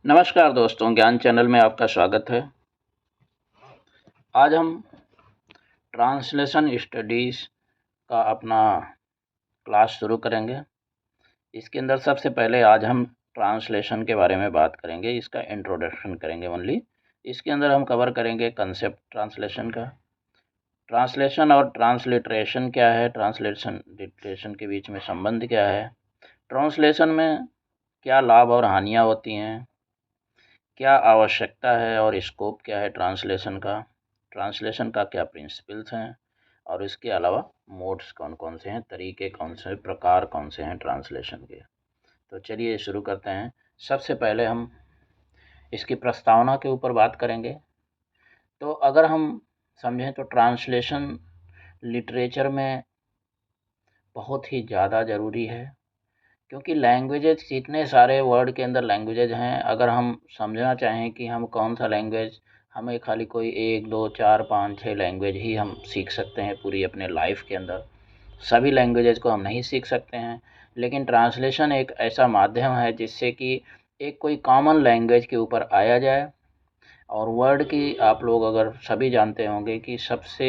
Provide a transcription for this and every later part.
नमस्कार दोस्तों, ज्ञान चैनल में आपका स्वागत है। आज हम ट्रांसलेशन स्टडीज़ का अपना क्लास शुरू करेंगे। इसके अंदर सबसे पहले आज हम ट्रांसलेशन के बारे में बात करेंगे, इसका इंट्रोडक्शन करेंगे ओनली। इसके अंदर हम कवर करेंगे कंसेप्ट ट्रांसलेशन का, ट्रांसलेशन और ट्रांसलिटरेशन क्या है, ट्रांसलेशन लिटरेशन के बीच में संबंध क्या है, ट्रांसलेशन में क्या लाभ और हानियाँ होती हैं, क्या आवश्यकता है और स्कोप क्या है ट्रांसलेशन का क्या प्रिंसिपल्स हैं, और इसके अलावा मोड्स कौन कौन से हैं, तरीके कौन से, प्रकार कौन से हैं ट्रांसलेशन के। तो चलिए शुरू करते हैं। सबसे पहले हम इसकी प्रस्तावना के ऊपर बात करेंगे। तो अगर हम समझें तो ट्रांसलेशन लिटरेचर में बहुत ही ज़्यादा ज़रूरी है, क्योंकि लैंग्वेजेज इतने सारे वर्ड के अंदर लैंग्वेजेज हैं। अगर हम समझना चाहें कि हम कौन सा लैंग्वेज, हमें खाली कोई 1 2 4 5 6 लैंग्वेज ही हम सीख सकते हैं पूरी अपने लाइफ के अंदर, सभी लैंग्वेजेज को हम नहीं सीख सकते हैं। लेकिन ट्रांसलेशन एक ऐसा माध्यम है जिससे कि एक कोई कॉमन लैंग्वेज के ऊपर आया जाए। और वर्ड की आप लोग अगर सभी जानते होंगे कि सबसे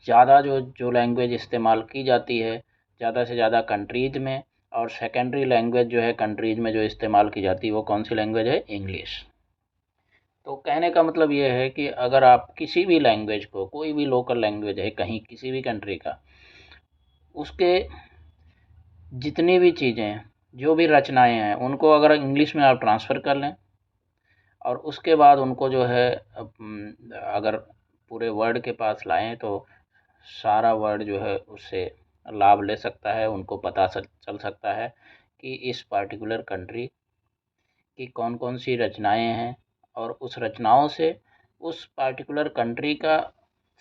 ज़्यादा जो लैंग्वेज इस्तेमाल की जाती है ज़्यादा से ज़्यादा कंट्रीज़ में, और सेकेंडरी लैंग्वेज जो है कंट्रीज़ में जो इस्तेमाल की जाती है वो कौन सी लैंग्वेज है, इंग्लिश। तो कहने का मतलब ये है कि अगर आप किसी भी लैंग्वेज को, कोई भी लोकल लैंग्वेज है कहीं किसी भी कंट्री का, उसके जितनी भी चीज़ें, जो भी रचनाएं हैं, उनको अगर इंग्लिश में आप ट्रांसफ़र कर लें और उसके बाद उनको जो है अगर पूरे वर्ल्ड के पास लाएं तो सारा वर्ल्ड जो है उससे लाभ ले सकता है। उनको पता चल सकता है कि इस पार्टिकुलर कंट्री की कौन कौन सी रचनाएं हैं, और उस रचनाओं से उस पार्टिकुलर कंट्री का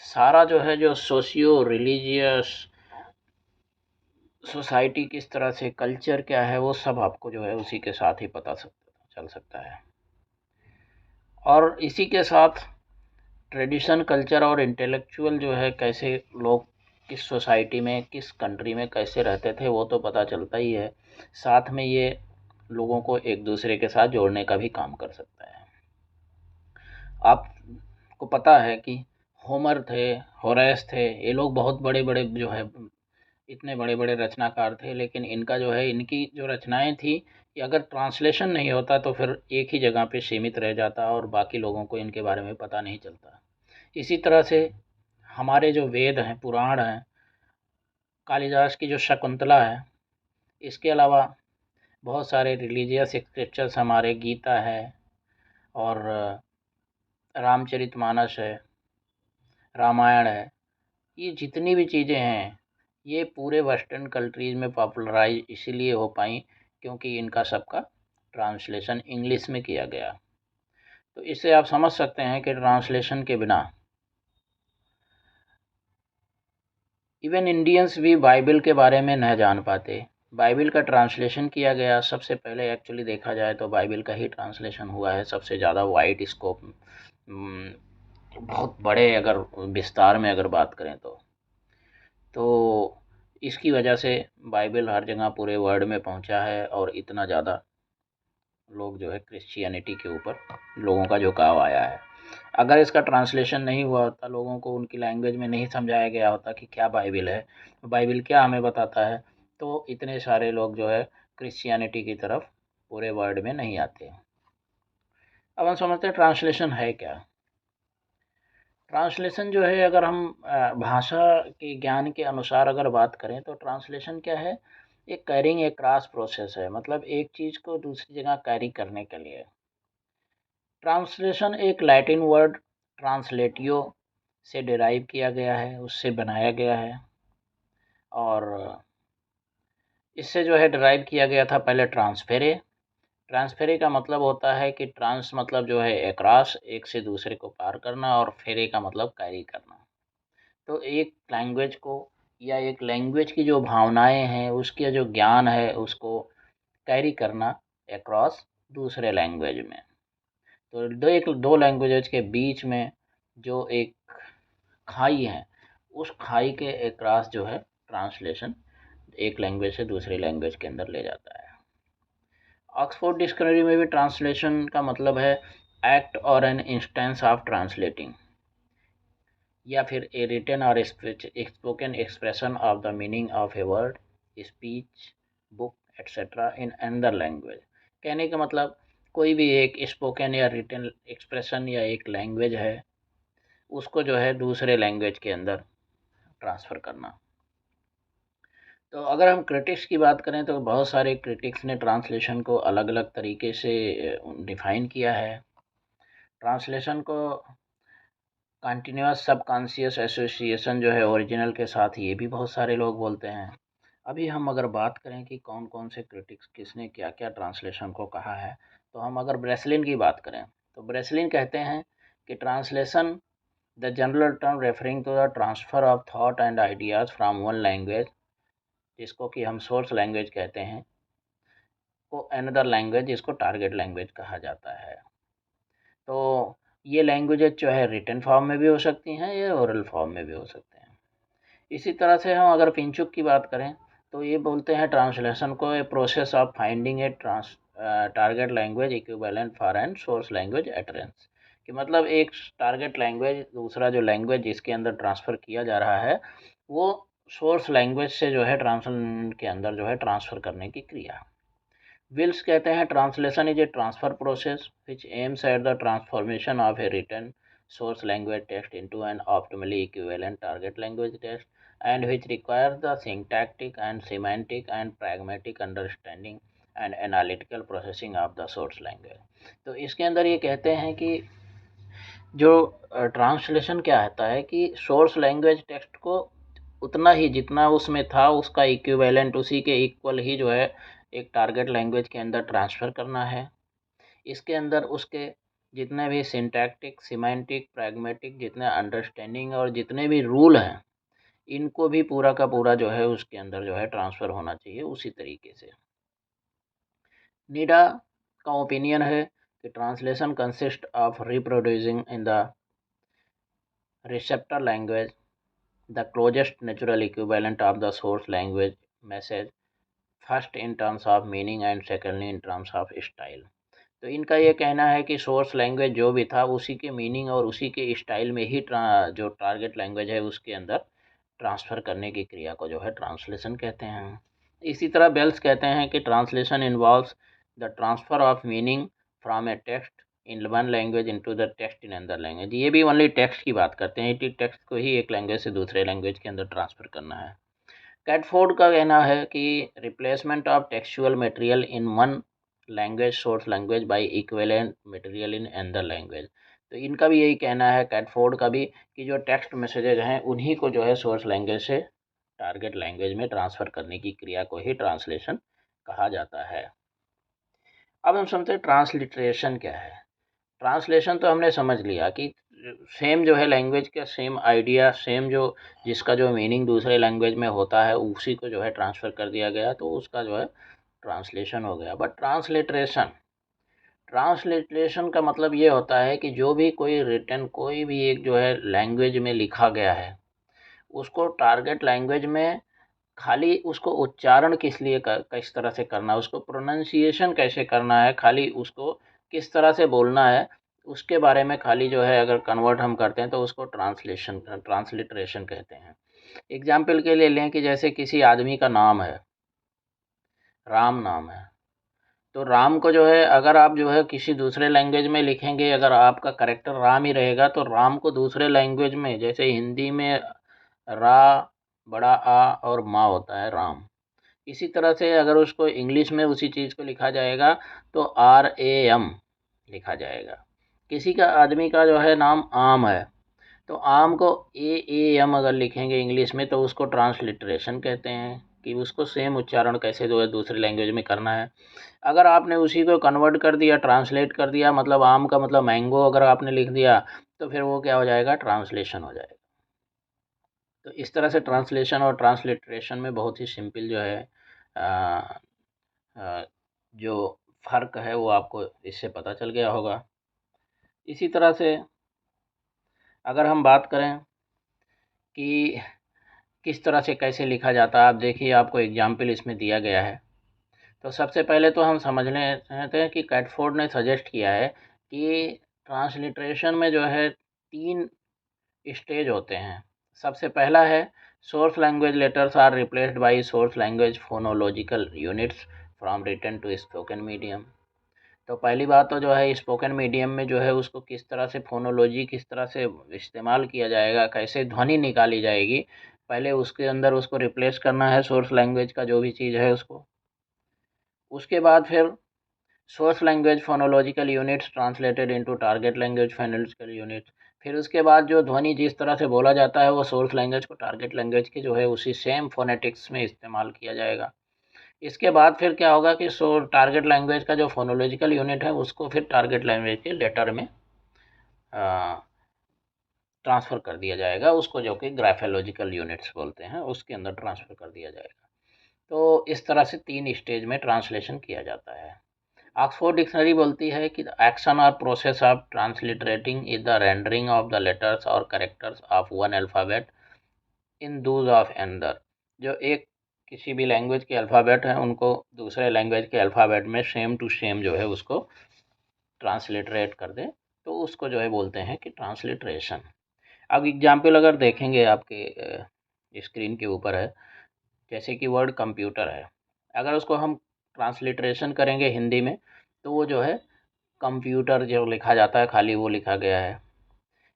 सारा जो है, जो सोशियो रिलीजियस सोसाइटी किस तरह से, कल्चर क्या है, वो सब आपको जो है उसी के साथ ही पता चल सकता है। और इसी के साथ ट्रेडिशन, कल्चर और इंटेलेक्चुअल जो है, कैसे लोग किस सोसाइटी में, किस कंट्री में कैसे रहते थे, वो तो पता चलता ही है। साथ में ये लोगों को एक दूसरे के साथ जोड़ने का भी काम कर सकता है। आपको पता है कि होमर थे, होरेस थे, ये लोग बहुत बड़े बड़े जो है, इतने बड़े बड़े रचनाकार थे, लेकिन इनका जो है, इनकी जो रचनाएं थी, कि अगर ट्रांसलेशन नहीं होता तो फिर एक ही जगह पे सीमित रह जाता और बाकी लोगों को इनके बारे में पता नहीं चलता। इसी तरह से हमारे जो वेद हैं, पुराण हैं, कालिदास की जो शकुंतला है, इसके अलावा बहुत सारे रिलीजियस स्क्रिप्चर्स, हमारे गीता है और रामचरितमानस है, रामायण है, ये जितनी भी चीज़ें हैं, ये पूरे वेस्टर्न कंट्रीज़ में पॉपुलराइज इसीलिए हो पाई क्योंकि इनका सबका ट्रांसलेशन इंग्लिश में किया गया। तो इससे आप समझ सकते हैं कि ट्रांसलेशन के बिना इवन इंडियंस भी बाइबल के बारे में न जान पाते। बाइबल का ट्रांसलेशन किया गया सबसे पहले, एक्चुअली देखा जाए तो बाइबल का ही ट्रांसलेशन हुआ है सबसे ज़्यादा वाइड स्कोप, बहुत बड़े अगर विस्तार में अगर बात करें तो इसकी वजह से बाइबल हर जगह पूरे वर्ल्ड में पहुंचा है, और इतना ज़्यादा लोग जो है क्रिश्चियनिटी के ऊपर लोगों का झुकाव आया है। अगर इसका ट्रांसलेशन नहीं हुआ होता, लोगों को उनकी लैंग्वेज में नहीं समझाया गया होता कि क्या बाइबल है, बाइबल क्या हमें बताता है, तो इतने सारे लोग जो है क्रिश्चियनिटी की तरफ पूरे वर्ल्ड में नहीं आते। अब हम समझते हैं ट्रांसलेशन है क्या। ट्रांसलेशन जो है, अगर हम भाषा के ज्ञान के अनुसार अगर बात करें तो ट्रांसलेशन क्या है, एक कैरिंग ए क्रॉस प्रोसेस है, मतलब एक चीज़ को दूसरी जगह कैरी करने के लिए। ट्रांसलेशन एक लैटिन वर्ड ट्रांसलेटियो से डिराइव किया गया है, उससे बनाया गया है, और इससे जो है डिराइव किया गया था पहले ट्रांसफेरे। ट्रांसफेरे का मतलब होता है कि ट्रांस मतलब जो है अक्रॉस, एक से दूसरे को पार करना, और फेरे का मतलब कैरी करना। तो एक लैंग्वेज को, या एक लैंग्वेज की जो भावनाएं हैं, उसका जो ज्ञान है, उसको कैरी करना अक्रॉस दूसरे लैंग्वेज में। तो दो लैंग्वेजेज के बीच में जो एक खाई है, उस खाई के अक्रॉस जो है ट्रांसलेशन एक लैंग्वेज से दूसरी लैंग्वेज के अंदर ले जाता है। ऑक्सफोर्ड डिक्शनरी में भी ट्रांसलेशन का मतलब है एक्ट और एन इंस्टेंस ऑफ ट्रांसलेटिंग, या फिर ए रिटन और spoken expression of the meaning of a word, speech, book etcetera in another language. कहने का मतलब कोई भी एक स्पोकन या रिटन एक्सप्रेशन या एक लैंग्वेज है, उसको जो है दूसरे लैंग्वेज के अंदर ट्रांसफ़र करना। तो अगर हम क्रिटिक्स की बात करें तो बहुत सारे क्रिटिक्स ने ट्रांसलेशन को अलग अलग तरीके से डिफ़ाइन किया है। ट्रांसलेशन को कंटिन्यूअस सबकॉन्शियस एसोसिएशन जो है ओरिजिनल के साथ, ये भी बहुत सारे लोग बोलते हैं। अभी हम अगर बात करें कि कौन कौन से क्रिटिक्स किसने क्या क्या ट्रांसलेशन को कहा है, तो हम अगर ब्रेसलिन की बात करें तो ब्रेसलिन कहते हैं कि translation the general term referring to the transfer of thought and ideas from one language, जिसको कि हम सोर्स लैंग्वेज कहते हैं, को अनदर लैंग्वेज, जिसको टारगेट लैंग्वेज कहा जाता है। तो ये लैंग्वेजेज जो है रिटन फॉर्म में भी हो सकती हैं या ओरल फॉर्म में भी हो सकते हैं। इसी तरह से हम अगर पिंचुक की बात करें तो ये बोलते हैं ट्रांसलेशन को a process of finding a target language equivalent for an source language utterance, कि मतलब एक टारगेट लैंग्वेज दूसरा जो लैंग्वेज जिसके अंदर ट्रांसफ़र किया जा रहा है, वो सोर्स लैंग्वेज से जो है ट्रांसलेशन के अंदर जो है ट्रांसफ़र करने की क्रिया। विल्स कहते हैं translation is a transfer process which aims at the transformation of a written source language text into an optimally equivalent target language text, and which requires the syntactic and semantic and pragmatic understanding and analytical processing of the source language। तो इसके अंदर ये कहते हैं कि जो translation क्या होता है कि सोर्स लैंग्वेज टेक्स्ट को उतना ही जितना उसमें था उसका इक्विवेलेंट, उसी के इक्वल ही जो है एक टारगेट लैंग्वेज के अंदर ट्रांसफ़र करना है। इसके अंदर उसके जितने भी सिंटैक्टिक, सिमेंटिक, प्रैग्मेटिक, जितने अंडरस्टैंडिंग और जितने भी रूल हैं, इनको भी पूरा का पूरा जो है उसके अंदर जो है ट्रांसफ़र होना चाहिए उसी तरीके से। नीडा का ओपिनियन है कि translation consist of reproducing in the receptor language the closest natural equivalent of the source language message, first in terms of meaning and secondly in terms of style. तो इनका ये कहना है कि सोर्स लैंग्वेज जो भी था उसी के मीनिंग और उसी के स्टाइल में ही जो टारगेट लैंग्वेज है उसके अंदर ट्रांसफ़र करने की क्रिया को जो है ट्रांसलेशन कहते हैं। इसी तरह बेल्स कहते हैं कि translation involves the transfer of meaning from A text in one language into the text in another language. ये भी ओनली टेक्स्ट की बात करते हैं कि टेक्स्ट को ही एक लैंग्वेज से दूसरे लैंग्वेज के अंदर ट्रांसफ़र करना है। कैटफोर्ड का कहना है कि replacement of textual material in one language source language by equivalent material in another language. तो इनका भी यही कहना है, कैटफोर्ड का भी, कि जो टेक्स्ट मैसेजेज हैं उन्हीं को जो है सोर्स लैंग्वेज से टारगेट लैंग्वेज में ट्रांसफ़र करने की क्रिया को ही ट्रांसलेशन कहा जाता है। अब हम समझते हैं ट्रांसलिटरेशन क्या है। ट्रांसलेशन तो हमने समझ लिया कि सेम जो है लैंग्वेज का सेम आइडिया, सेम जो जिसका जो मीनिंग दूसरे लैंग्वेज में होता है उसी को जो है ट्रांसफ़र कर दिया गया, तो उसका जो है ट्रांसलेशन हो गया। बट ट्रांसलिटरेशन, ट्रांसलिटरेशन का मतलब ये होता है कि जो भी कोई रिटन कोई भी एक जो है लैंग्वेज में लिखा गया है, उसको टारगेट लैंग्वेज में खाली उसको उच्चारण किस तरह से करना है, उसको प्रोनंसिएशन कैसे करना है, खाली उसको किस तरह से बोलना है, उसके बारे में खाली जो है अगर कन्वर्ट हम करते हैं तो उसको ट्रांसलिटरेशन कहते हैं। एग्जाम्पल के लिए लें कि जैसे किसी आदमी का नाम है, राम नाम है, तो राम को जो है अगर आप जो है किसी दूसरे लैंग्वेज में लिखेंगे, अगर आपका करेक्टर राम ही रहेगा तो राम को दूसरे लैंग्वेज में, जैसे हिंदी में रा, बड़ा आ और मा होता है राम, इसी तरह से अगर उसको इंग्लिश में उसी चीज़ को लिखा जाएगा तो RAM लिखा जाएगा। किसी का आदमी का जो है नाम आम है, तो आम को AAM अगर लिखेंगे इंग्लिश में तो उसको ट्रांसलिटरेशन कहते हैं, कि उसको सेम उच्चारण कैसे जो है दूसरी लैंग्वेज में करना है। अगर आपने उसी को कन्वर्ट कर दिया, ट्रांसलेट कर दिया, मतलब आम का मतलब मैंगो अगर आपने लिख दिया, तो फिर वो क्या हो जाएगा, ट्रांसलेशन हो जाएगा। तो इस तरह से ट्रांसलेशन और ट्रांसलिटरेशन में बहुत ही सिंपल जो है आ, जो फ़र्क है वो आपको इससे पता चल गया होगा। इसी तरह से अगर हम बात करें कि किस तरह से कैसे लिखा जाता है, आप देखिए आपको एग्जाम्पल इसमें दिया गया है। तो सबसे पहले तो हम समझ लेते हैं कि कैटफोर्ड ने सजेस्ट किया है कि ट्रांसलिट्रेशन में जो है 3 स्टेज होते हैं। सबसे पहला है source language letters are replaced by source language phonological units from written to spoken medium. तो पहली बात तो जो है स्पोकन मीडियम में जो है उसको किस तरह से फोनोलॉजी किस तरह से इस्तेमाल किया जाएगा, कैसे ध्वनि निकाली जाएगी, पहले उसके अंदर उसको रिप्लेस करना है सोर्स लैंग्वेज का जो भी चीज़ है उसको। उसके बाद फिर source language phonological units translated into target language phonological units. फिर उसके बाद जो ध्वनि जिस तरह से बोला जाता है वो सोर्स लैंग्वेज को टारगेट लैंग्वेज के जो है उसी सेम फोनेटिक्स में इस्तेमाल किया जाएगा। इसके बाद फिर क्या होगा कि टारगेट लैंग्वेज का जो फोनोलॉजिकल यूनिट है उसको फिर टारगेट लैंग्वेज के लेटर में ट्रांसफ़र कर दिया जाएगा, उसको जो कि ग्राफोलॉजिकल यूनिट्स बोलते हैं उसके अंदर ट्रांसफ़र कर दिया जाएगा। तो इस तरह से 3 स्टेज में ट्रांसलेशन किया जाता है। ऑक्सफोर्ड डिक्शनरी बोलती है कि द एक्शन और process of transliterating is the rendering of the letters और characters of one alphabet in those of another. जो एक किसी भी लैंग्वेज के अल्फ़ाबेट हैं उनको दूसरे लैंग्वेज के अल्फ़ाबेट में सेम टू सेम जो है उसको ट्रांसलिटरेट कर दें, तो उसको जो है बोलते हैं कि ट्रांसलिट्रेशन। अब एग्जाम्पल अगर देखेंगे आपके स्क्रीन के ऊपर है, जैसे कि वर्ड कंप्यूटर है, अगर उसको हम ट्रांसलिट्रेशन करेंगे हिंदी में तो वो जो है कंप्यूटर जो लिखा जाता है खाली वो लिखा गया है।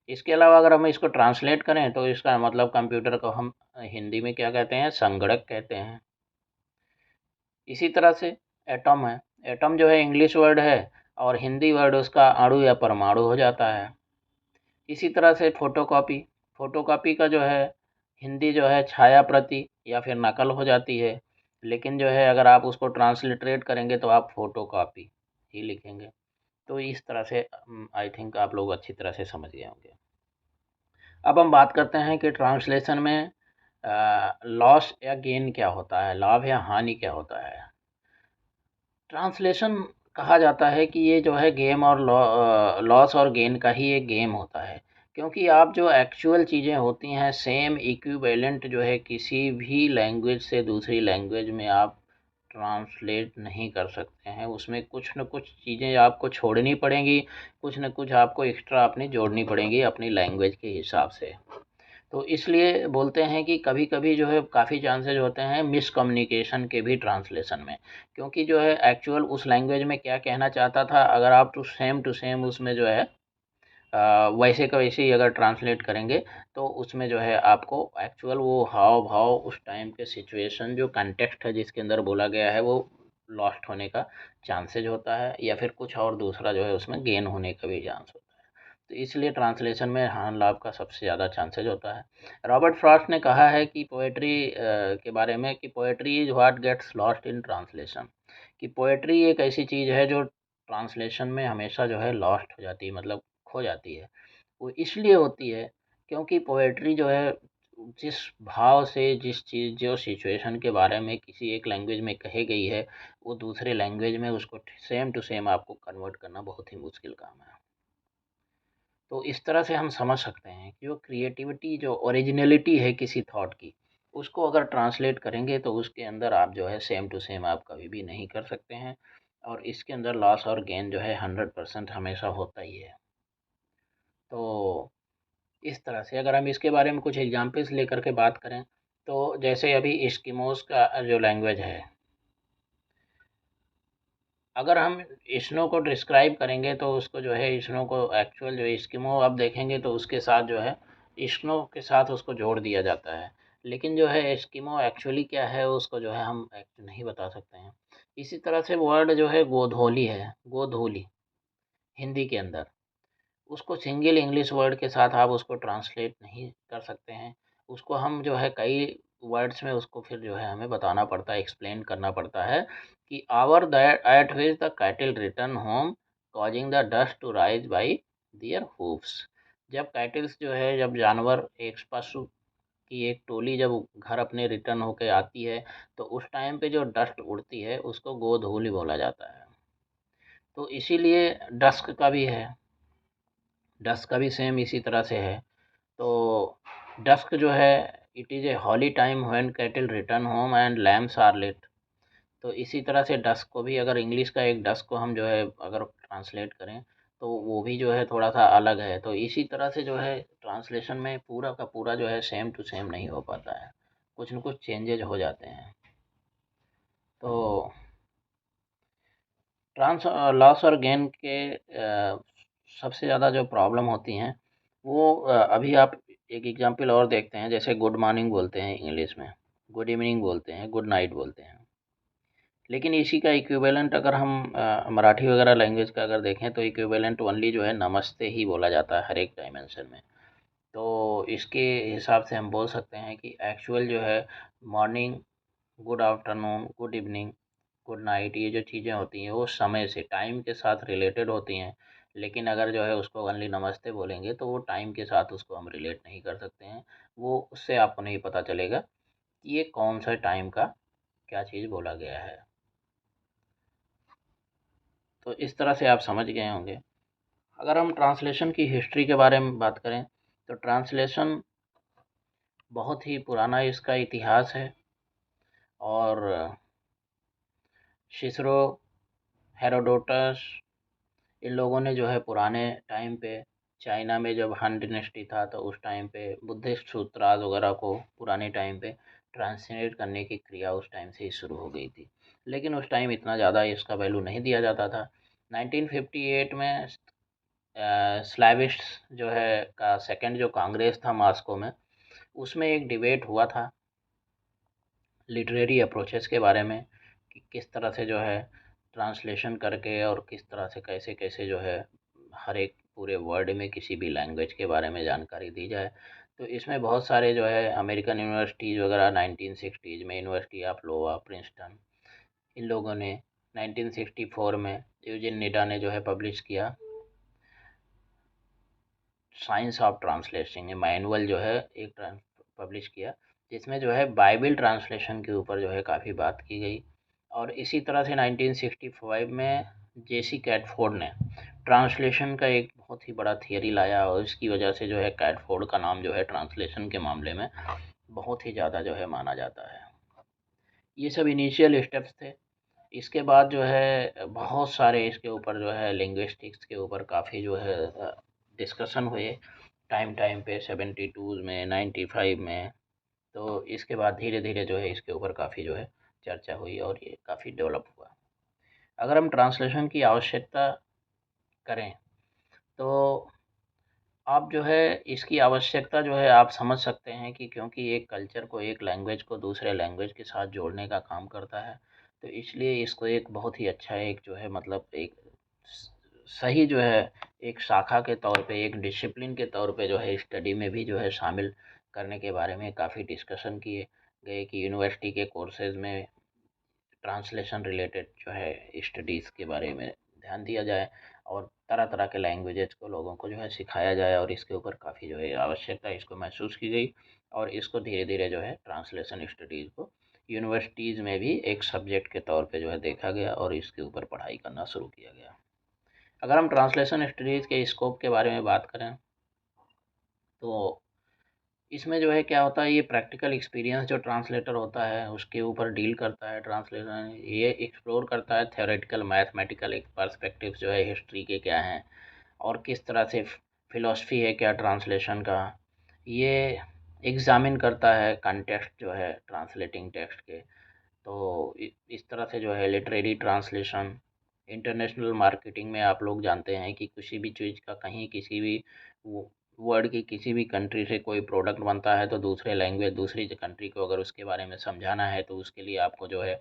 इसके अलावा अगर हम इसको ट्रांसलेट करें तो इसका मतलब कंप्यूटर को हम हिंदी में क्या कहते हैं, संगणक कहते हैं। इसी तरह से एटम है, एटम जो है इंग्लिश वर्ड है और हिंदी वर्ड उसका अणु या परमाणु हो जाता है। इसी तरह से फोटोकॉपी, फोटोकॉपी का जो है हिंदी जो है छाया प्रति या फिर नकल हो जाती है, लेकिन जो है अगर आप उसको ट्रांसलिटरेट करेंगे तो आप फोटोकॉपी ही लिखेंगे। तो इस तरह से आई थिंक आप लोग अच्छी तरह से समझ गए होंगे। अब हम बात करते हैं कि ट्रांसलेशन में लॉस या गेन क्या होता है, लाभ या हानि क्या होता है। ट्रांसलेशन कहा जाता है कि ये जो है गेम और लॉस और गेन का ही एक गेम होता है, क्योंकि आप जो एक्चुअल चीज़ें होती हैं सेम इक्विवेलेंट जो है किसी भी लैंग्वेज से दूसरी लैंग्वेज में आप ट्रांसलेट नहीं कर सकते हैं। उसमें कुछ न कुछ चीज़ें आपको छोड़नी पड़ेंगी, कुछ न कुछ आपको एक्स्ट्रा अपनी जोड़नी पड़ेंगी अपनी लैंग्वेज के हिसाब से। तो इसलिए बोलते हैं कि कभी-कभी जो है काफ़ी चांसेस होते हैं मिसकम्युनिकेशन के भी ट्रांसलेशन में, क्योंकि जो है एक्चुअल उस लैंग्वेज में क्या कहना चाहता था अगर आप टू सेम उसमें जो है वैसे का वैसे ही अगर ट्रांसलेट करेंगे तो उसमें जो है आपको एक्चुअल वो हाव भाव उस टाइम के सिचुएशन जो कंटेक्स्ट है जिसके अंदर बोला गया है वो लॉस्ट होने का चांसेज होता है, या फिर कुछ और दूसरा जो है उसमें गेन होने का भी चांस होता है। तो इसलिए ट्रांसलेशन में हानि लाभ का सबसे ज़्यादा चांसेज होता है। रॉबर्ट फ्रॉस्ट ने कहा है कि पोएट्री के बारे में कि poetry is what gets lost in translation, कि पोएट्री एक ऐसी चीज़ है जो ट्रांसलेशन में हमेशा जो है लॉस्ट हो जाती है, मतलब खो जाती है। वो इसलिए होती है क्योंकि पोएट्री जो है जिस भाव से जिस चीज़ जो सिचुएशन के बारे में किसी एक लैंग्वेज में कही गई है वो दूसरे लैंग्वेज में उसको सेम टू सेम आपको कन्वर्ट करना बहुत ही मुश्किल काम है। तो इस तरह से हम समझ सकते हैं कि जो क्रिएटिविटी जो ओरिजिनलिटी है किसी थॉट की उसको अगर ट्रांसलेट करेंगे तो उसके अंदर आप जो है सेम टू सेम आप कभी भी नहीं कर सकते हैं, और इसके अंदर लॉस और गेन जो है 100% हमेशा होता ही है। तो इस तरह से अगर हम इसके बारे में कुछ एग्जांपल्स लेकर के बात करें तो जैसे अभी एस्किमोस का जो लैंग्वेज है, अगर हम स्नो को डिस्क्राइब करेंगे तो उसको जो है स्नो को एक्चुअल जो एस्किमो आप देखेंगे तो उसके साथ जो है स्नो के साथ उसको जोड़ दिया जाता है, लेकिन जो है एस्किमो एक्चुअली क्या है उसको जो है हम नहीं बता सकते हैं। इसी तरह से वर्ड जो है गोधोली है, गोधोली हिंदी के अंदर उसको सिंगल इंग्लिश वर्ड के साथ आप उसको ट्रांसलेट नहीं कर सकते हैं। उसको हम जो है कई वर्ड्स में उसको फिर जो है हमें बताना पड़ता है, एक्सप्लेन करना पड़ता है कि hour that at which the cattle return home causing the dust to rise by their hooves. जब कैटल्स जो है जब जानवर एक पशु की एक टोली जब घर अपने रिटर्न होके आती है तो उस टाइम पे जो डस्ट उड़ती है उसको गोधूलि बोला जाता है। तो इसीलिए डस्क का भी है, डस्क का भी सेम इसी तरह से है। तो डस्क जो है it is a holy time when cattle return home and lamps are lit. तो इसी तरह से डस्क को भी, अगर इंग्लिश का एक डस्क को हम जो है अगर ट्रांसलेट करें तो वो भी जो है थोड़ा सा अलग है। तो इसी तरह से जो है ट्रांसलेशन में पूरा का पूरा जो है सेम टू सेम नहीं हो पाता है, कुछ न कुछ चेंजेज हो जाते हैं। तो ट्रांस लॉस और गेन के सबसे ज़्यादा जो प्रॉब्लम होती हैं वो अभी आप एक एग्जांपल और देखते हैं, जैसे गुड मॉर्निंग बोलते हैं इंग्लिश में, गुड इवनिंग बोलते हैं, गुड नाइट बोलते हैं। लेकिन इसी का इक्विवेलेंट अगर हम मराठी वगैरह लैंग्वेज का अगर देखें तो इक्विवेलेंट ओनली जो है नमस्ते ही बोला जाता है हर एक डायमेंशन में। तो इसके हिसाब से हम बोल सकते हैं कि एक्चुअल जो है morning, good afternoon, good evening, good night, ये जो चीज़ें होती हैं वो समय से, टाइम के साथ रिलेटेड होती हैं। लेकिन अगर जो है उसको ओनली नमस्ते बोलेंगे तो वो टाइम के साथ उसको हम रिलेट नहीं कर सकते हैं। वो उससे आपको नहीं पता चलेगा कि ये कौन सा टाइम का क्या चीज़ बोला गया है। तो इस तरह से आप समझ गए होंगे। अगर हम ट्रांसलेशन की हिस्ट्री के बारे में बात करें तो ट्रांसलेशन बहुत ही पुराना इसका इतिहास है। और सिसरो, हेरोडोटस, इन लोगों ने जो है पुराने टाइम पे, चाइना में जब हान डिनेस्टी था तो उस टाइम पे बुद्धिस्ट सूत्राज वगैरह को पुराने टाइम पे ट्रांसलेट करने की क्रिया उस टाइम से ही शुरू हो गई थी। लेकिन उस टाइम इतना ज़्यादा इसका वैल्यू नहीं दिया जाता था। 1958 में स्लैविश जो है का सेकंड जो कांग्रेस था मॉस्को में, उसमें एक डिबेट हुआ था लिटरेरी अप्रोचेस के बारे में कि किस तरह से जो है ट्रांसलेशन करके और किस तरह से कैसे कैसे जो है हर एक पूरे वर्ल्ड में किसी भी लैंग्वेज के बारे में जानकारी दी जाए। तो इसमें बहुत सारे जो है अमेरिकन यूनिवर्सिटीज़ वगैरह 1960s में, यूनिवर्सिटी ऑफ लोआ, प्रिंसटन, इन लोगों ने 1964 में यूजिन निडा ने जो है पब्लिश किया साइंस ऑफ ट्रांसलेशन, ये मैनुअल जो है एक पब्लिश किया, जिसमें जो है बाइबल ट्रांसलेशन के ऊपर जो है काफ़ी बात की गई। और इसी तरह से 1965 में जेसी कैटफोर्ड ने ट्रांसलेशन का एक बहुत ही बड़ा थियरी लाया और इसकी वजह से जो है कैटफोर्ड का नाम जो है ट्रांसलेशन के मामले में बहुत ही ज़्यादा जो है माना जाता है। ये सब इनिशियल स्टेप्स थे। इसके बाद जो है बहुत सारे इसके ऊपर जो है लिंग्विस्टिक्स के ऊपर काफ़ी जो है डिस्कशन हुए टाइम टाइम पे, 72 में, 95 में। तो इसके बाद धीरे धीरे जो है इसके ऊपर काफ़ी जो है चर्चा हुई और ये काफ़ी डेवलप हुआ। अगर हम ट्रांसलेशन की आवश्यकता करें तो आप जो है इसकी आवश्यकता जो है आप समझ सकते हैं कि क्योंकि एक कल्चर को, एक लैंग्वेज को दूसरे लैंग्वेज के साथ जोड़ने का काम करता है। तो इसलिए इसको एक बहुत ही अच्छा एक जो है मतलब एक सही जो है एक शाखा के तौर पे, एक डिसिप्लिन के तौर पे जो है स्टडी में भी जो है शामिल करने के बारे में काफ़ी डिस्कशन किए गए कि यूनिवर्सिटी के कोर्सेज में ट्रांसलेशन रिलेटेड जो है स्टडीज़ के बारे में ध्यान दिया जाए और तरह तरह के लैंग्वेजेस को लोगों को जो है सिखाया जाए। और इसके ऊपर काफ़ी जो है आवश्यकता इसको महसूस की गई और इसको धीरे धीरे जो है ट्रांसलेशन स्टडीज़ को यूनिवर्सिटीज़ में भी एक सब्जेक्ट के तौर पे जो है देखा गया और इसके ऊपर पढ़ाई करना शुरू किया गया। अगर हम ट्रांसलेशन स्टडीज़ के स्कोप के बारे में बात करें तो इसमें जो है क्या होता है, ये प्रैक्टिकल एक्सपीरियंस जो ट्रांसलेटर होता है उसके ऊपर डील करता है। ट्रांसलेशन ये एक्सप्लोर करता है थ्योरेटिकल मैथमेटिकल एक पर्सपेक्टिव जो है हिस्ट्री के क्या हैं और किस तरह से फिलॉसफी है क्या ट्रांसलेशन का। ये एग्जामिन करता है कंटेक्स्ट जो है ट्रांसलेटिंग टेक्स्ट के। तो इस तरह से जो है लिटरेरी ट्रांसलेशन, इंटरनेशनल मार्केटिंग में आप लोग जानते हैं कि किसी भी चीज़ का कहीं किसी भी वर्ल्ड की किसी भी कंट्री से कोई प्रोडक्ट बनता है तो दूसरे लैंग्वेज, दूसरी कंट्री को अगर उसके बारे में समझाना है तो उसके लिए आपको जो है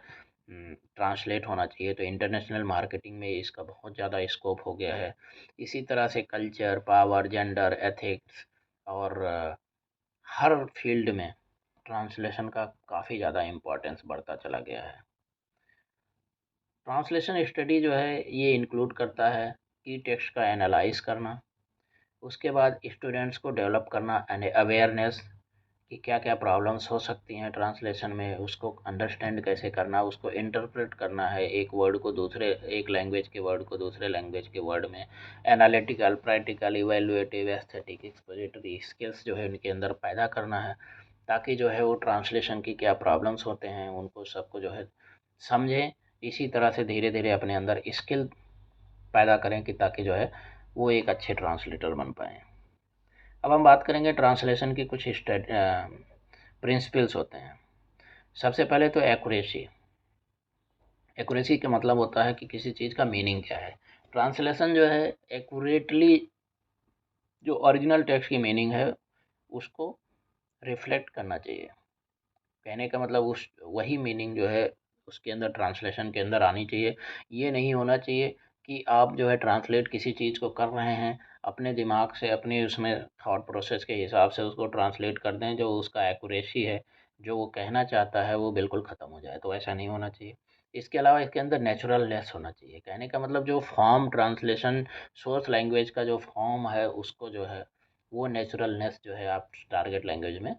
ट्रांसलेट होना चाहिए। तो इंटरनेशनल मार्केटिंग में इसका बहुत ज़्यादा स्कोप हो गया है। इसी तरह से कल्चर, पावर, जेंडर, एथिक्स और हर फील्ड में ट्रांसलेशन का काफ़ी ज़्यादा इम्पोर्टेंस बढ़ता चला गया है। ट्रांसलेशन स्टडी जो है ये इंक्लूड करता है की टेक्स्ट का एनालाइज करना, उसके बाद स्टूडेंट्स को डेवलप करना एंड अवेयरनेस कि क्या क्या प्रॉब्लम्स हो सकती हैं ट्रांसलेशन में, उसको अंडरस्टैंड कैसे करना, उसको इंटरप्रेट करना है एक वर्ड को दूसरे, एक लैंग्वेज के वर्ड को दूसरे लैंग्वेज के वर्ड में, analytical, practical, evaluative, aesthetic, expository skills जो है उनके अंदर पैदा करना है ताकि जो है वो ट्रांसलेशन की क्या प्रॉब्लम्स होते हैं उनको सबको जो है समझें, इसी तरह से धीरे धीरे अपने अंदर स्किल पैदा करें कि ताकि जो है वो एक अच्छे ट्रांसलेटर बन पाएँ। अब हम बात करेंगे ट्रांसलेशन की कुछ प्रिंसिपल्स होते हैं। सबसे पहले तो एक्यूरेसी। एक्यूरेसी का मतलब होता है कि किसी चीज़ का मीनिंग क्या है। ट्रांसलेशन जो है एक्यूरेटली जो ओरिजिनल टेक्स्ट की मीनिंग है उसको रिफ्लेक्ट करना चाहिए। कहने का मतलब उस वही मीनिंग जो है उसके अंदर ट्रांसलेशन के अंदर आनी चाहिए। ये नहीं होना चाहिए कि आप जो है ट्रांसलेट किसी चीज़ को कर रहे हैं, अपने दिमाग से अपनी उसमें थॉट प्रोसेस के हिसाब से उसको ट्रांसलेट कर दें, जो उसका एक्यूरेसी है, जो वो कहना चाहता है वो बिल्कुल ख़त्म हो जाए, तो ऐसा नहीं होना चाहिए। इसके अलावा इसके अंदर नेचुरलनेस होना चाहिए। कहने का मतलब जो फॉर्म ट्रांसलेशन सोर्स लैंग्वेज का जो फॉर्म है उसको जो है वो नेचुरलनेस जो है आप टारगेट लैंग्वेज में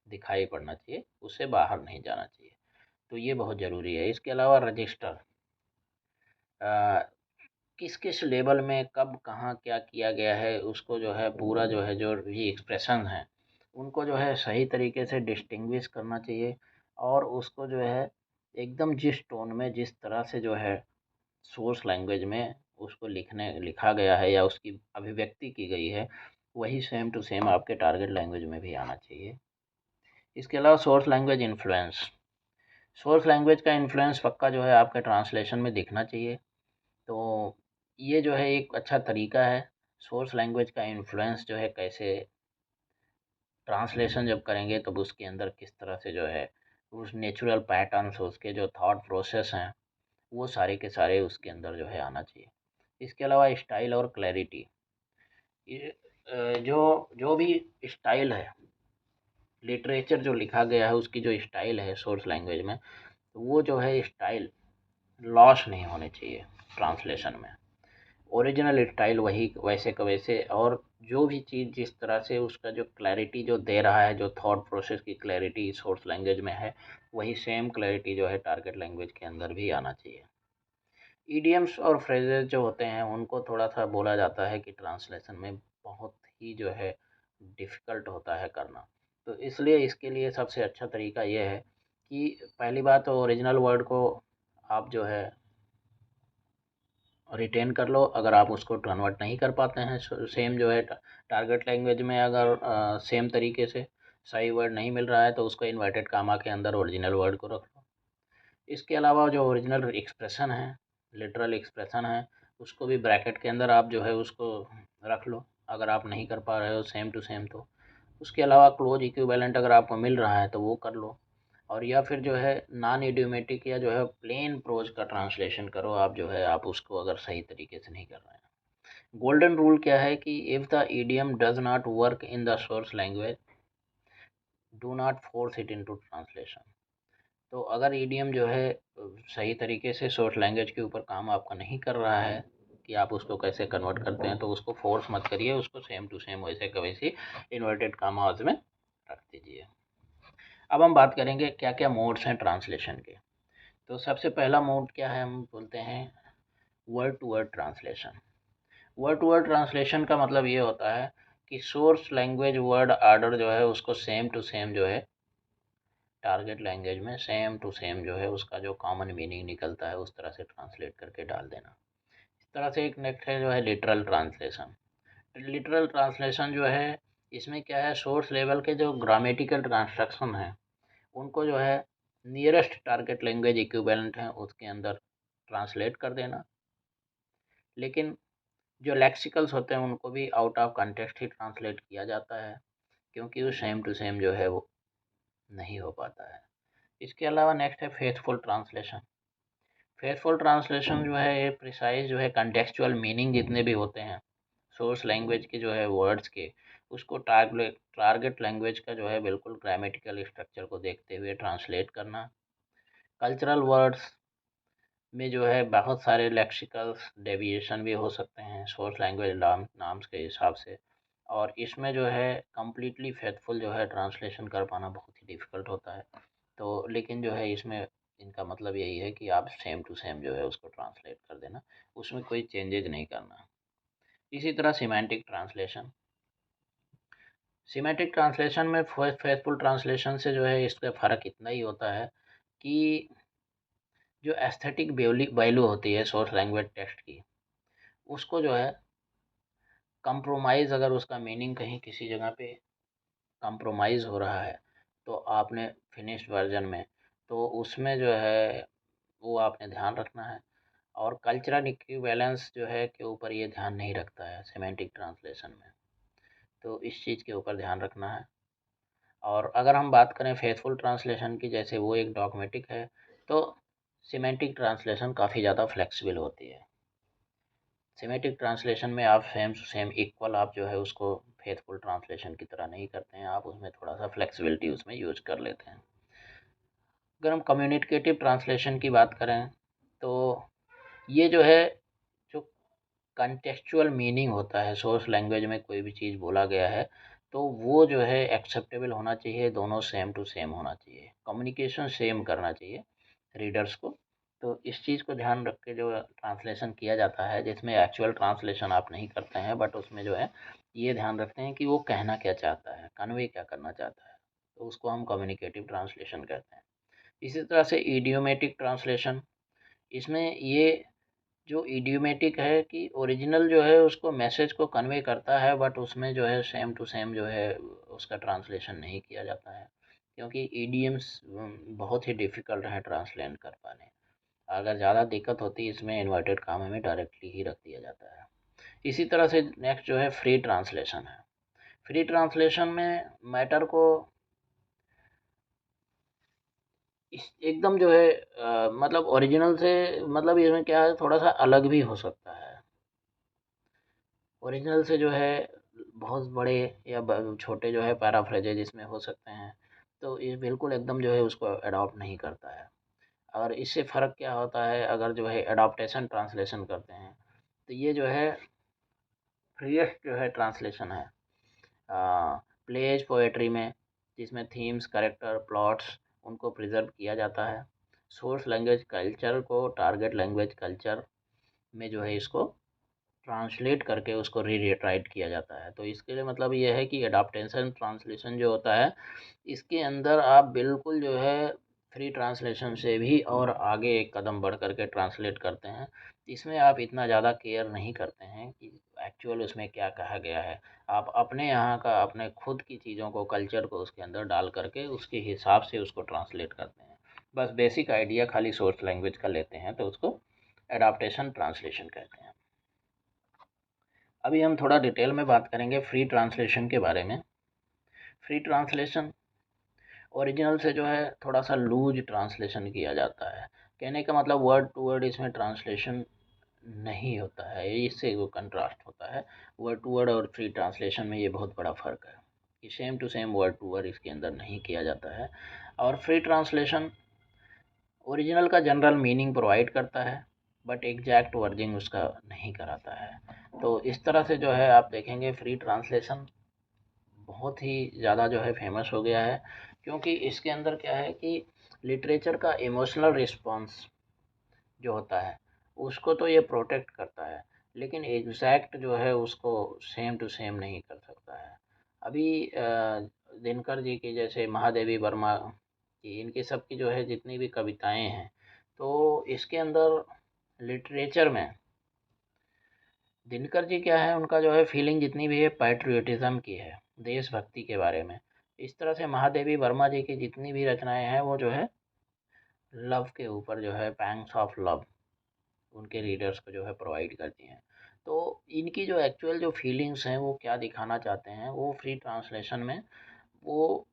दिखाई पड़ना चाहिए, उससे बाहर नहीं जाना चाहिए। तो ये बहुत ज़रूरी है। इसके अलावा रजिस्टर किस किस लेवल में कब कहाँ क्या किया गया है उसको जो है पूरा जो है जो भी एक्सप्रेशन हैं उनको जो है सही तरीके से डिस्टिंग्विश करना चाहिए और उसको जो है एकदम जिस टोन में जिस तरह से जो है सोर्स लैंग्वेज में उसको लिखा गया है या उसकी अभिव्यक्ति की गई है वही सेम टू सेम आपके टारगेट लैंग्वेज में भी आना चाहिए। इसके अलावा source language influence. Source language का इन्फ्लुएंस पक्का जो है आपके ट्रांसलेशन में दिखना चाहिए। तो ये जो है एक अच्छा तरीका है सोर्स लैंग्वेज का इन्फ्लुएंस जो है कैसे ट्रांसलेशन जब करेंगे तब उसके अंदर किस तरह से जो है उस नेचुरल पैटर्न्स उसके जो थॉट प्रोसेस हैं वो सारे के सारे उसके अंदर जो है आना चाहिए। इसके अलावा स्टाइल और क्लैरिटी। ये जो जो भी स्टाइल है लिटरेचर जो लिखा गया है उसकी जो स्टाइल है सोर्स लैंग्वेज में तो वो जो है स्टाइल लॉस नहीं होने चाहिए ट्रांसलेशन में। ओरिजिनल स्टाइल वही वैसे का वैसे और जो भी चीज़ जिस तरह से उसका जो क्लैरिटी जो दे रहा है जो थॉट प्रोसेस की क्लैरिटी सोर्स लैंग्वेज में है वही सेम क्लैरिटी जो है टारगेट लैंग्वेज के अंदर भी आना चाहिए। ईडियम्स और फ्रेजेस जो होते हैं उनको थोड़ा सा बोला जाता है कि ट्रांसलेशन में बहुत ही जो है डिफ़िकल्ट होता है करना। तो इसलिए इसके लिए सबसे अच्छा तरीका ये है कि पहली बात तो ओरिजिनल वर्ड को आप जो है रिटेन कर लो। अगर आप उसको कन्वर्ट नहीं कर पाते हैं सेम जो है टारगेट लैंग्वेज में अगर सेम तरीके से सही वर्ड नहीं मिल रहा है तो उसको इन्वर्टेड कामा के अंदर ओरिजिनल वर्ड को रख लो। इसके अलावा जो ओरिजिनल एक्सप्रेशन है लिटरल एक्सप्रेशन है उसको भी ब्रैकेट के अंदर आप जो है उसको रख लो अगर आप नहीं कर पा रहे हो सेम टू सेम तो। उसके अलावा क्लोज इक्विवेलेंट अगर आपको मिल रहा है तो वो कर लो और या फिर जो है नॉन इडियोमेटिक या जो है प्लेन प्रोज का ट्रांसलेशन करो आप जो है आप उसको अगर सही तरीके से नहीं कर रहे हैं। गोल्डन रूल क्या है कि if the idiom does not work in the source language do not force it into translation. तो अगर ईडीएम जो है सही तरीके से सोर्स लैंग्वेज के ऊपर काम आपका नहीं कर रहा है कि आप उसको कैसे कन्वर्ट करते हैं तो उसको फोर्स मत करिए उसको सेम टू सेम वैसे का वैसे इन्वर्टेड कामाज में रख दीजिए। अब हम बात करेंगे क्या क्या मोड्स हैं ट्रांसलेशन के। तो सबसे पहला मोड क्या है हम बोलते हैं word to word translation. Word to word translation का मतलब ये होता है कि सोर्स लैंग्वेज वर्ड आर्डर जो है उसको सेम टू सेम जो है टारगेट लैंग्वेज में सेम टू सेम जो है उसका जो कॉमन मीनिंग निकलता है उस तरह से ट्रांसलेट करके डाल देना। इस तरह से एक नेक्स्ट है जो है लिटरल ट्रांसलेशन। लिटरल ट्रांसलेशन जो है इसमें क्या है सोर्स लेवल के जो ग्रामेटिकल ट्रांसलेशन है उनको जो है नियरेस्ट टारगेट लैंग्वेज इक्विवेलेंट है उसके अंदर ट्रांसलेट कर देना। लेकिन जो लेक्सिकल्स होते हैं उनको भी out of context he translate किया जाता है क्योंकि वो सेम टू सेम जो है वो नहीं हो पाता है। इसके अलावा नेक्स्ट है फेथफुल ट्रांसलेशन। फेथफुल ट्रांसलेशन जो है ये प्रिसाइज जो है कंटेक्चुअल मीनिंग जितने भी होते हैं सोर्स लैंग्वेज के जो है वर्ड्स के उसको टारगेट लैंग्वेज का जो है बिल्कुल ग्रामेटिकल स्ट्रक्चर को देखते हुए ट्रांसलेट करना। कल्चरल वर्ड्स में जो है बहुत सारे लेक्सिकल्स डेविएशन भी हो सकते हैं सोर्स लैंग्वेज नाम्स के हिसाब से और इसमें जो है कम्प्लीटली फेथफुल जो है ट्रांसलेशन कर पाना बहुत ही डिफ़िकल्ट होता है। तो लेकिन जो है इसमें इनका मतलब यही है कि आप सेम टू सेम जो है उसको ट्रांसलेट कर देना उसमें कोई चेंजेज नहीं करना। इसी तरह सिमेंटिक ट्रांसलेशन। सिमेंटिक ट्रांसलेशन में फेथफुल ट्रांसलेशन से जो है इसका फ़र्क इतना ही होता है कि जो एस्थेटिक वैल्यू होती है सोर्स लैंग्वेज टेक्स्ट की, उसको जो है कंप्रोमाइज़, अगर उसका मीनिंग कहीं किसी जगह पे कंप्रोमाइज़ हो रहा है तो आपने फिनिश्ड वर्जन में, तो उसमें जो है वो आपने ध्यान रखना है। और कल्चरल इक्विवेलेंस जो है के ऊपर ये ध्यान नहीं रखता है सिमेंटिक ट्रांसलेशन में, तो इस चीज़ के ऊपर ध्यान रखना है। और अगर हम बात करें फेथफुल ट्रांसलेशन की, जैसे वो एक डॉगमेटिक है, तो सिमेंटिक ट्रांसलेशन काफ़ी ज़्यादा फ्लेक्सिबल होती है। सिमेंटिक ट्रांसलेशन में आप सेम टू सेम इक्वल आप जो है उसको फेथफुल ट्रांसलेशन की तरह नहीं करते हैं, आप उसमें थोड़ा सा फ्लेक्सिबिलिटी उसमें यूज कर लेते हैं। अगर हम कम्युनिकेटिव ट्रांसलेशन की बात करें तो ये जो है, जो कंटेक्चुअल मीनिंग होता है, सोर्स लैंग्वेज में कोई भी चीज़ बोला गया है तो वो जो है एक्सेप्टेबल होना चाहिए, दोनों सेम टू सेम होना चाहिए, कम्युनिकेशन सेम करना चाहिए रीडर्स को। तो इस चीज़ को ध्यान रख के जो ट्रांसलेशन किया जाता है, जिसमें एक्चुअल ट्रांसलेशन आप नहीं करते हैं बट उसमें जो है ये ध्यान रखते हैं कि वो कहना क्या चाहता है, कन्वे क्या करना चाहता है, तो उसको हम कम्युनिकेटिव ट्रांसलेशन कहते हैं। इसी तरह से इडियोमेटिक ट्रांसलेशन, इसमें ये जो इडियोमेटिक है कि ओरिजिनल जो है उसको मैसेज को कन्वे करता है बट उसमें जो है सेम टू सेम जो है उसका ट्रांसलेशन नहीं किया जाता है, क्योंकि ईडियम्स बहुत ही डिफ़िकल्ट हैं ट्रांसलेट कर पाने। अगर ज़्यादा दिक्कत होती है इसमें इन्वर्टेड कामा में डायरेक्टली ही रख दिया जाता है। इसी तरह से नेक्स्ट जो है फ्री ट्रांसलेशन है। फ्री ट्रांसलेशन में मैटर को एकदम जो है मतलब ओरिजिनल से, मतलब इसमें क्या है, थोड़ा सा अलग भी हो सकता है। ओरिजिनल से जो है बहुत बड़े या छोटे जो है पैराफ्रेजेज इसमें हो सकते हैं, तो ये बिल्कुल एकदम जो है उसको अडॉप्ट नहीं करता है। और इससे फ़र्क क्या होता है, अगर जो है अडॉप्टेशन ट्रांसलेशन करते हैं तो ये जो है फ्रीएस्ट जो है ट्रांसलेशन है प्लेज पोएट्री में, जिसमें थीम्स, कैरेक्टर, प्लॉट्स उनको प्रिजर्व किया जाता है। सोर्स लैंग्वेज कल्चर को टारगेट लैंग्वेज कल्चर में जो है इसको ट्रांसलेट करके उसको रीराइट किया जाता है। तो इसके लिए मतलब ये है कि एडाप्टेशन ट्रांसलेशन जो होता है, इसके अंदर आप बिल्कुल जो है फ्री ट्रांसलेशन से भी और आगे एक कदम बढ़ कर के ट्रांसलेट करते हैं। इसमें आप इतना ज़्यादा केयर नहीं करते हैं कि एक्चुअल उसमें क्या कहा गया है। आप अपने यहाँ का, अपने खुद की चीज़ों को, कल्चर को उसके अंदर डाल करके उसके हिसाब से उसको ट्रांसलेट करते हैं। बस बेसिक आइडिया खाली सोर्स लैंग्वेज का लेते हैं, तो उसको एडाप्टेशन ट्रांसलेशन कहते हैं। अभी हम थोड़ा डिटेल में बात करेंगे फ्री ट्रांसलेशन के बारे में। फ्री ट्रांसलेशन ओरिजिनल से जो है थोड़ा सा लूज ट्रांसलेशन किया जाता है। कहने का मतलब वर्ड टू वर्ड इसमें ट्रांसलेशन नहीं होता है, इससे वो कंट्रास्ट होता है। वर्ड टू वर्ड और फ्री ट्रांसलेशन में ये बहुत बड़ा फ़र्क है कि same to same word to word इसके अंदर नहीं किया जाता है। और फ्री ट्रांसलेशन ओरिजिनल का जनरल मीनिंग प्रोवाइड करता है बट एग्जैक्ट वर्डिंग उसका नहीं कराता है। तो इस तरह से जो है आप देखेंगे फ्री ट्रांसलेशन बहुत ही ज़्यादा जो है फेमस हो गया है, क्योंकि इसके अंदर क्या है कि लिटरेचर का इमोशनल रिस्पॉन्स जो होता है उसको तो ये प्रोटेक्ट करता है, लेकिन एग्जैक्ट जो है उसको सेम टू सेम नहीं कर सकता है। अभी दिनकर जी की, जैसे महादेवी वर्मा की, इनकी सब की जो है जितनी भी कविताएं हैं, तो इसके अंदर लिटरेचर में दिनकर जी क्या है, उनका जो है फीलिंग जितनी भी है पैट्रियोटिज़्म की है, देशभक्ति के बारे में। इस तरह से महादेवी वर्मा जी की जितनी भी रचनाएं हैं वो जो है लव के ऊपर जो है, पैंग्स ऑफ लव उनके रीडर्स को जो है प्रोवाइड करती हैं। तो इनकी जो एक्चुअल जो फीलिंग्स हैं वो क्या दिखाना चाहते हैं, वो फ्री ट्रांसलेशन में वो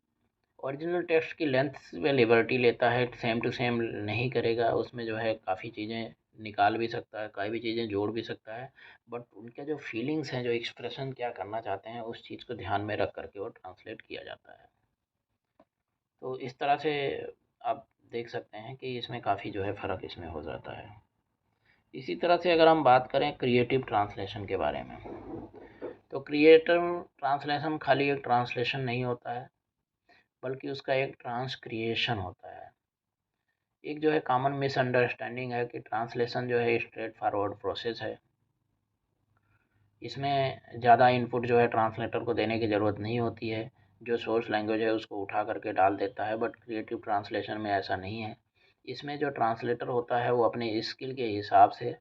ओरिजिनल टेक्स्ट की लेंथ में लिबर्टी लेता है, सेम टू सेम नहीं करेगा, उसमें जो है काफ़ी चीज़ें निकाल भी सकता है, काफ़ी भी चीज़ें जोड़ भी सकता है, बट उनके जो फीलिंग्स हैं, जो एक्सप्रेशन क्या करना चाहते हैं, उस चीज़ को ध्यान में रख करके वो ट्रांसलेट किया जाता है। तो इस तरह से आप देख सकते हैं कि इसमें काफ़ी जो है फ़र्क इसमें हो जाता है। इसी तरह से अगर हम बात करें क्रिएटिव ट्रांसलेशन के बारे में, तो क्रिएटिव ट्रांसलेशन खाली एक ट्रांसलेशन नहीं होता है, बल्कि उसका एक ट्रांसक्रिएशन होता है। एक जो है कॉमन मिसअंडरस्टैंडिंग है कि ट्रांसलेशन जो है स्ट्रेट फॉरवर्ड प्रोसेस है, इसमें ज़्यादा इनपुट जो है ट्रांसलेटर को देने की ज़रूरत नहीं होती है, जो सोर्स लैंग्वेज है उसको उठा करके डाल देता है। बट क्रिएटिव ट्रांसलेशन में ऐसा नहीं है, इसमें जो ट्रांसलेटर होता है वो अपने स्किल के हिसाब से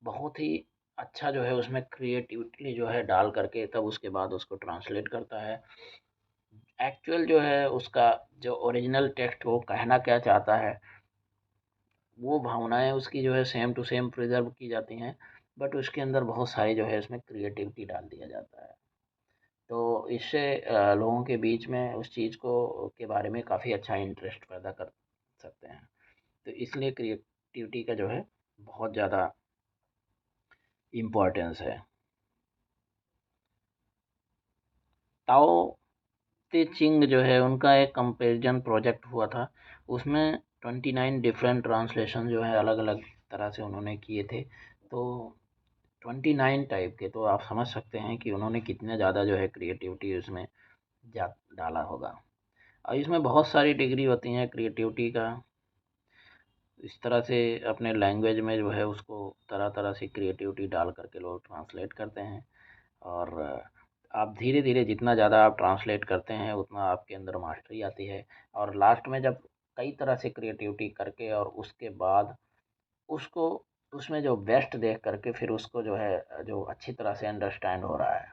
बहुत ही अच्छा जो है उसमें क्रिएटिविटी जो है डाल करके तब उसके बाद उसको ट्रांसलेट करता है। एक्चुअल जो है उसका जो ओरिजिनल टेक्स्ट वो कहना क्या चाहता है, वो भावनाएँ उसकी जो है सेम टू सेम प्रिज़र्व की जाती हैं, बट उसके अंदर बहुत सारी जो है उसमें क्रिएटिविटी डाल दिया जाता है। तो इससे लोगों के बीच में उस चीज़ को के बारे में काफ़ी अच्छा इंटरेस्ट पैदा कर सकते हैं। तो इसलिए क्रिएटिविटी का जो है बहुत ज़्यादा इम्पोर्टेंस है। ताओ ते चिंग जो है उनका एक कंपैरिजन प्रोजेक्ट हुआ था। उसमें 29 डिफरेंट ट्रांसलेशन जो है अलग-अलग तरह से उन्होंने किए थे। तो 29 टाइप के, तो आप समझ सकते हैं कि उन्होंने कितने ज़्यादा जो है क्रिएटिविटी उसमें जा डाला होगा। और इसमें बहुत सारी डिग्री होती हैं क्रिएटिविटी का। इस तरह से अपने लैंग्वेज में जो है उसको तरह-तरह से क्रिएटिविटी डाल कर के लोग ट्रांसलेट करते हैं। और आप धीरे-धीरे जितना ज़्यादा आप ट्रांसलेट करते हैं उतना आपके अंदर मास्टरी आती है। और लास्ट में जब कई तरह से क्रिएटिविटी करके और उसके बाद उसको उसमें जो बेस्ट देख कर के फिर उसको जो है जो अच्छी तरह से अंडरस्टैंड हो रहा है,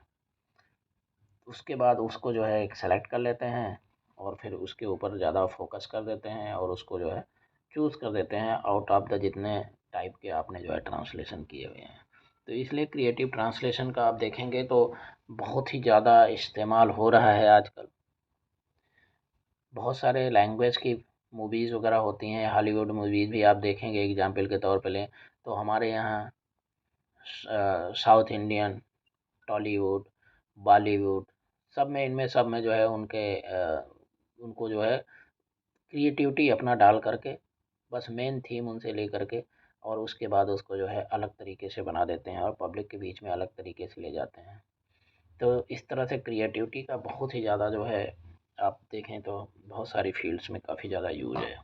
उसके बाद उसको जो है एक सेलेक्ट कर लेते हैं और फिर उसके ऊपर ज़्यादा फ़ोकस कर देते हैं और उसको जो है चूज़ कर देते हैं आउट ऑफ द जितने टाइप के आपने जो है ट्रांसलेशन किए हुए हैं। तो इसलिए क्रिएटिव ट्रांसलेशन का आप देखेंगे तो बहुत ही ज़्यादा इस्तेमाल हो रहा है आजकल। बहुत सारे लैंग्वेज की मूवीज़ वगैरह होती हैं, हॉलीवुड मूवीज़ भी आप देखेंगे एग्जाम्पल के तौर पे लें तो हमारे यहाँ साउथ इंडियन, टॉलीवुड, बॉलीवुड सब में जो है उनको जो है क्रिएटिविटी अपना डाल करके बस मेन थीम उनसे लेकर के और उसके बाद उसको जो है अलग तरीके से बना देते हैं और पब्लिक के बीच में अलग तरीके से ले जाते हैं। तो इस तरह से क्रिएटिविटी का बहुत ही ज़्यादा जो है आप देखें तो बहुत सारी फ़ील्ड्स में काफ़ी ज़्यादा यूज़ है।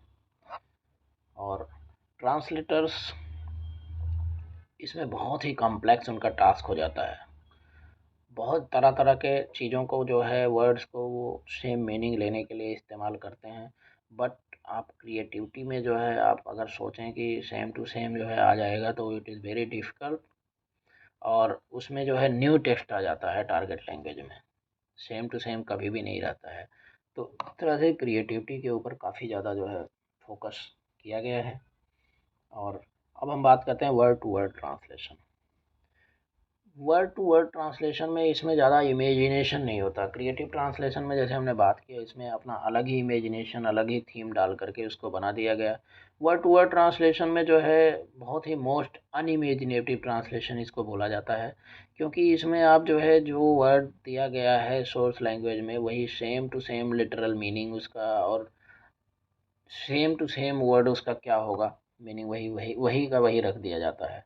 और ट्रांसलेटर्स इसमें बहुत ही कॉम्प्लेक्स उनका टास्क हो जाता है। बहुत तरह-तरह के चीज़ों को जो है वर्ड्स को वो सेम मीनिंग लेने के लिए इस्तेमाल करते हैं। बट आप क्रिएटिविटी में जो है आप अगर सोचें कि सेम टू सेम जो है आ जाएगा तो इट इज़ वेरी डिफ़िकल्ट। और उसमें जो है न्यू टेक्स्ट आ जाता है टारगेट लैंग्वेज में, सेम टू सेम कभी भी नहीं रहता है। तो इस तरह से क्रिएटिविटी के ऊपर काफ़ी ज़्यादा जो है फ़ोकस किया गया है। और अब हम बात करते हैं word to word translation. Word to word translation में इसमें ज़्यादा इमेजिनेशन नहीं होता। क्रिएटिव ट्रांसलेशन में जैसे हमने बात की इसमें अपना अलग ही इमेजिनेशन, अलग ही थीम डाल करके उसको बना दिया गया। वर्ड टू वर्ड ट्रांसलेशन में जो है बहुत ही मोस्ट अनइमेजिनेटिव ट्रांसलेशन इसको बोला जाता है, क्योंकि इसमें आप जो है जो वर्ड दिया गया है सोर्स लैंग्वेज में वही same to same literal meaning उसका और सेम टू सेम वर्ड उसका क्या होगा मीनिंग वही वही वही का वही रख दिया जाता है।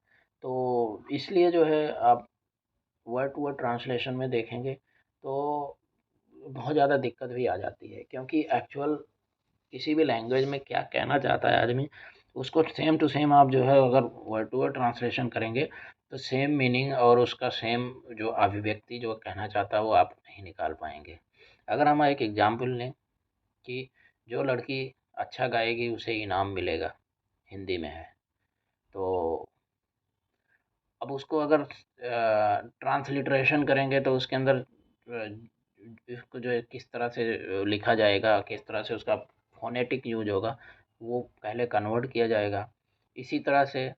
तो इसलिए जो है आप वर्ड टू वर्ड ट्रांसलेशन में देखेंगे तो बहुत ज़्यादा दिक्कत भी आ जाती है, क्योंकि एक्चुअल किसी भी लैंग्वेज में क्या कहना चाहता है आदमी उसको सेम टू सेम आप जो है अगर वर्ड टू वर्ड ट्रांसलेशन करेंगे तो सेम मीनिंग और उसका सेम जो अभिव्यक्ति जो कहना चाहता है वो आप नहीं निकाल पाएंगे। अगर हम एक एग्जाम्पल लें कि जो लड़की अच्छा गाएगी उसे इनाम मिलेगा, हिंदी में है। तो अब उसको अगर ट्रांसलिटरेशन करेंगे तो उसके अंदर इसको जो है किस तरह से लिखा जाएगा, किस तरह से उसका फ़ोनेटिक यूज़ होगा, वो पहले कन्वर्ट किया जाएगा। इसी तरह से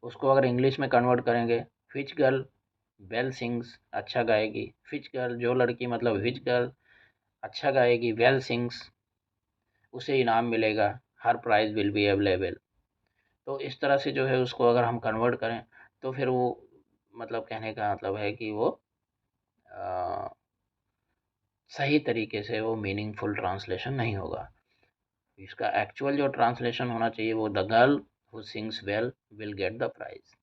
उसको अगर इंग्लिश में कन्वर्ट करेंगे, व्हिच गर्ल वेल सिंग्स अच्छा गाएगी, व्हिच गर्ल जो लड़की मतलब व्हिच गर्ल अच्छा गाएगी वेल सिंग्स उसे इनाम मिलेगा, हर प्राइज़ विल बी अवेलेबल। तो इस तरह से जो है उसको अगर हम कन्वर्ट करें तो फिर वो मतलब कहने का मतलब है कि वो अ, सही तरीके से वो मीनिंगफुल ट्रांसलेशन नहीं होगा। इसका एक्चुअल जो ट्रांसलेशन होना चाहिए वो the girl who sings well will get the prize.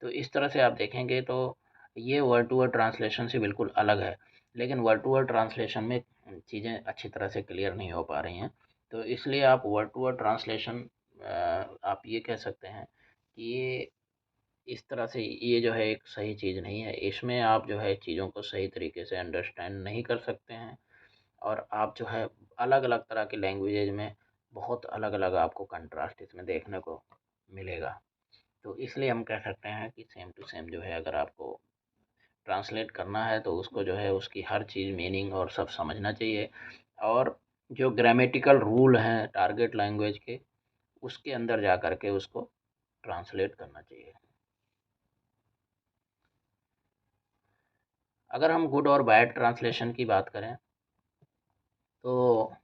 तो इस तरह से आप देखेंगे तो ये वर्ड टू वर्ड ट्रांसलेशन से बिल्कुल अलग है। लेकिन वर्ड टू वर्ड ट्रांसलेशन में चीज़ें अच्छी तरह से क्लियर नहीं हो पा रही हैं। तो इसलिए आप वर्ड टू वर्ड ट्रांसलेशन आप ये कह सकते हैं कि ये इस तरह से ये जो है एक सही चीज़ नहीं है। इसमें आप जो है चीज़ों को सही तरीके से अंडरस्टैंड नहीं कर सकते हैं और आप जो है अलग-अलग तरह की लैंग्वेजेज़ में बहुत अलग अलग आपको कंट्रास्ट इसमें देखने को मिलेगा। तो इसलिए हम कह सकते हैं कि सेम टू सेम जो है अगर आपको ट्रांसलेट करना है तो उसको जो है उसकी हर चीज़ मीनिंग और सब समझना चाहिए, और जो ग्रामेटिकल रूल हैं टारगेट लैंग्वेज के उसके अंदर जा कर के उसको ट्रांसलेट करना चाहिए। अगर हम गुड और बैड ट्रांसलेशन की बात करें तो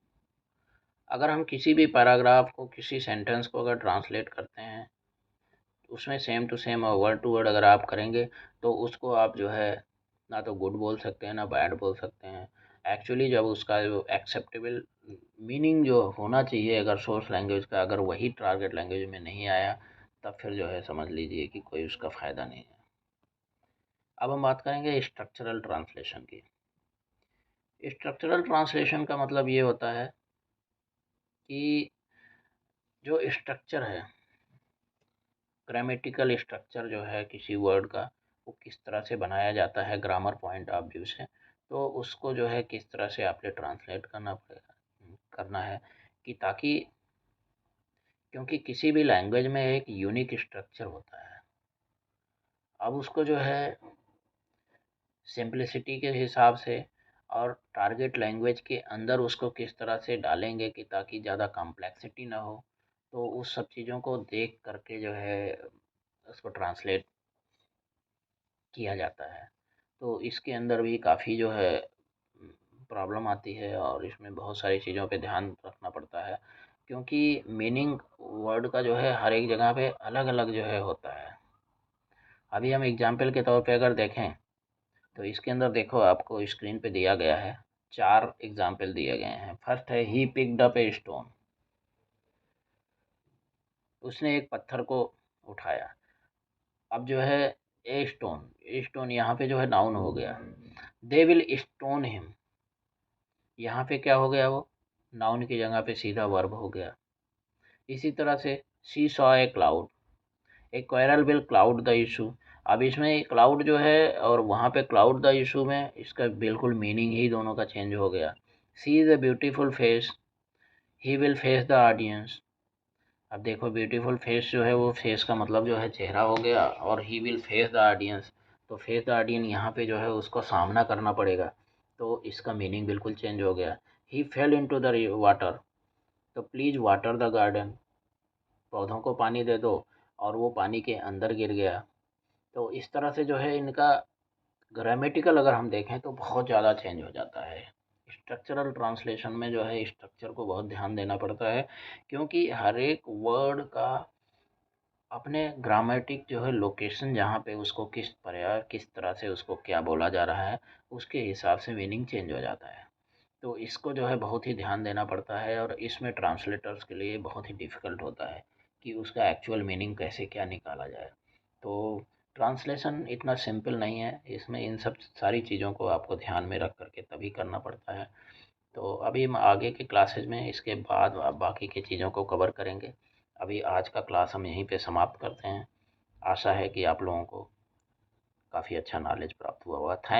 अगर हम किसी भी पैराग्राफ को, किसी सेंटेंस को अगर ट्रांसलेट करते हैं उसमें same to same word to word अगर आप करेंगे तो उसको आप जो है ना तो गुड बोल सकते हैं ना बैड बोल सकते हैं। एक्चुअली जब उसका जो एक्सेप्टेबल मीनिंग जो होना चाहिए अगर सोर्स लैंग्वेज का अगर वही टारगेट लैंग्वेज में नहीं आया तब फिर जो है समझ लीजिए कि कोई उसका फ़ायदा नहीं है। अब हम बात करेंगे स्ट्रक्चरल ट्रांसलेशन की। स्ट्रक्चरल ट्रांसलेशन का मतलब ये होता है कि जो स्ट्रक्चर है, ग्रामेटिकल स्ट्रक्चर जो है किसी वर्ड का वो किस तरह से बनाया जाता है ग्रामर पॉइंट ऑफ व्यू से, तो उसको जो है किस तरह से आपने ट्रांसलेट करना है कि ताकि, क्योंकि किसी भी लैंग्वेज में एक यूनिक स्ट्रक्चर होता है। अब उसको जो है सिंप्लिसिटी के हिसाब से और टारगेट लैंग्वेज के अंदर उसको किस तरह से डालेंगे कि ताकि ज़्यादा कॉम्प्लेक्सिटी ना हो, तो उस सब चीज़ों को देख करके जो है उसको ट्रांसलेट किया जाता है। तो इसके अंदर भी काफ़ी जो है प्रॉब्लम आती है और इसमें बहुत सारी चीज़ों पे ध्यान रखना पड़ता है, क्योंकि मीनिंग वर्ड का जो है हर एक जगह पे अलग-अलग जो है होता है। अभी हम एग्जांपल के तौर पे अगर देखें तो इसके अंदर देखो आपको स्क्रीन पे दिया गया है, 4 एग्जांपल दिए गए हैं। फर्स्ट है he picked up a stone, उसने एक पत्थर को उठाया। अब जो है ए स्टोन यहाँ पे जो है नाउन हो गया। दे विल स्टोन हिम, यहाँ पे क्या हो गया, वो नाउन की जगह पे सीधा वर्ब हो गया। इसी तरह से she saw a cloud, A quarrel will cloud the issue. अब इसमें क्लाउड जो है और वहाँ पे क्लाउड द इशू में इसका बिल्कुल मीनिंग ही दोनों का चेंज हो गया। She is a beautiful face, he will face the audience. अब देखो ब्यूटीफुल फेस जो है वो फेस का मतलब जो है चेहरा हो गया, और ही विल फेस द ऑडियंस, तो फेस द ऑडियंस यहाँ पे जो है उसको सामना करना पड़ेगा, तो इसका मीनिंग बिल्कुल चेंज हो गया। ही फेल इनटू द वाटर, तो प्लीज़ वाटर द गार्डन, पौधों को पानी दे दो, और वो पानी के अंदर गिर गया। तो इस तरह से जो है इनका ग्रामेटिकल अगर हम देखें तो बहुत ज़्यादा चेंज हो जाता है। स्ट्रक्चरल ट्रांसलेशन में जो है स्ट्रक्चर को बहुत ध्यान देना पड़ता है, क्योंकि हर एक वर्ड का अपने ग्रामेटिक जो है लोकेशन जहाँ पे उसको किस तरह से उसको क्या बोला जा रहा है उसके हिसाब से मीनिंग चेंज हो जाता है। तो इसको जो है बहुत ही ध्यान देना पड़ता है, और इसमें ट्रांसलेटर्स के लिए बहुत ही डिफ़िकल्ट होता है कि उसका एक्चुअल मीनिंग कैसे क्या निकाला जाए। तो ट्रांसलेशन इतना सिंपल नहीं है, इसमें इन सब सारी चीज़ों को आपको ध्यान में रख करके तभी करना पड़ता है। तो अभी हम आगे के क्लासेज में इसके बाद बाकी की चीज़ों को कवर करेंगे। अभी आज का क्लास हम यहीं पे समाप्त करते हैं। आशा है कि आप लोगों को काफ़ी अच्छा नॉलेज प्राप्त हुआ होगा। थैंक